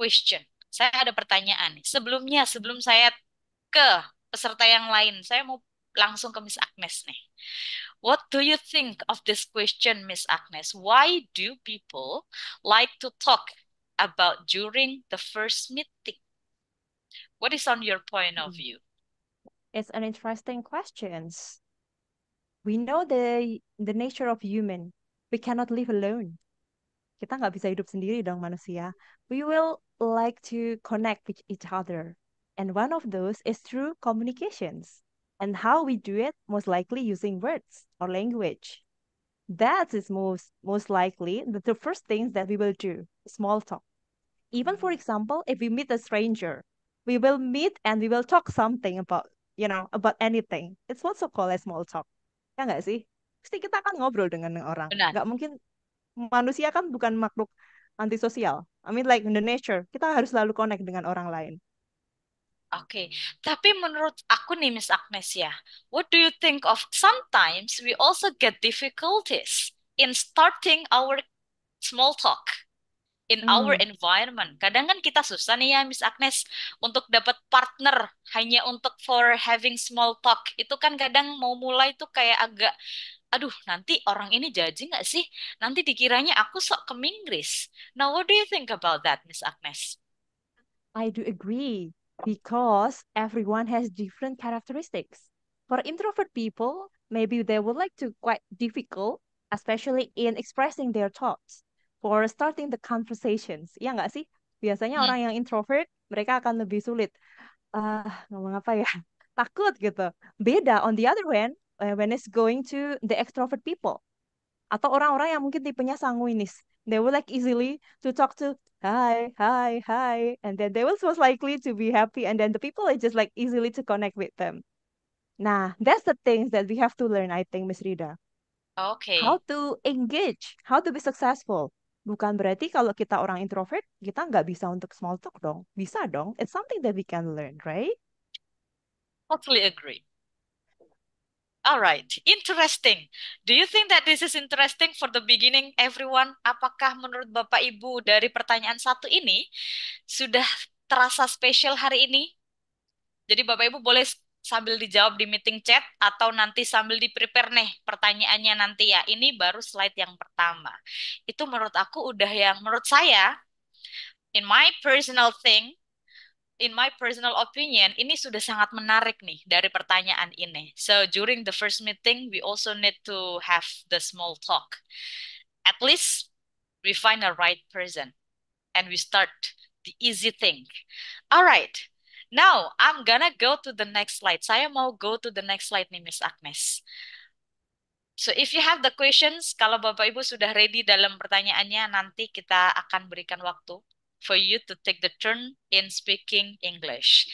question. Saya ada pertanyaan nih. Sebelum saya ke peserta yang lain, saya mau langsung ke Miss Agnes nih. What do you think of this question, Miss Agnes? Why do people like to talk about during the first meeting? What is on your point of Hmm. view? It's an interesting question. We know the nature of human. We cannot live alone. Kita nggak bisa hidup sendiri dong manusia. We will like to connect with each other. And one of those is through communications. And how we do it, most likely using words or language. That is most likely the first things that we will do, small talk. Even for example, if we meet a stranger, we will meet and we will talk something about, about anything. It's also called a small talk. Ya nggak sih? Pasti kita akan ngobrol dengan orang. Benar. Nggak mungkin, manusia kan bukan makhluk antisosial. I mean like in the nature, kita harus selalu connect dengan orang lain. Oke, tapi menurut aku nih Miss Agnes ya, what do you think of sometimes we also get difficulties in starting our small talk in our Hmm, environment. Kadang kan kita susah nih ya Miss Agnes untuk dapat partner hanya untuk for having small talk. Itu kan kadang mau mulai tuh kayak agak, aduh nanti orang ini jadi nggak sih? Nanti dikiranya aku sok ke Inggris. Now what do you think about that, Miss Agnes? I do agree because everyone has different characteristics. For introvert people, maybe they would like to quite difficult, especially in expressing their thoughts for starting the conversations. Ya nggak sih? Biasanya Hmm. orang yang introvert, mereka akan lebih sulit. Ngomong apa ya? Takut gitu. Beda on the other hand, when it's going to the extrovert people atau orang-orang yang mungkin tipenya sanguinis. They will like easily to talk to hi, hi, hi, and then they will most likely to be happy, and then the people are just like easily to connect with them. Nah, that's the things that we have to learn, I think, Miss Rida. How Oke. to engage, how to be successful. Bukan berarti kalau kita orang introvert, kita nggak bisa untuk small talk dong. Bisa dong. It's something that we can learn, right? Totally agree. All right, interesting. Do you think that this is interesting for the beginning, everyone? Apakah menurut Bapak Ibu dari pertanyaan satu ini sudah terasa spesial hari ini? Jadi Bapak Ibu boleh sambil dijawab di meeting chat atau nanti sambil di-prepare nih pertanyaannya nanti ya. Ini baru slide yang pertama. Itu menurut aku udah yang menurut saya, in my personal thing, in my personal opinion, ini sudah sangat menarik nih dari pertanyaan ini. So during the first meeting, we also need to have the small talk. At least we find a right person and we start the easy thing. All right. Now, I'm gonna go to the next slide. Saya mau go to the next slide nih, Miss Agnes. So, if you have the questions, kalau Bapak Ibu sudah ready dalam pertanyaannya, nanti kita akan berikan waktu for you to take the turn in speaking English.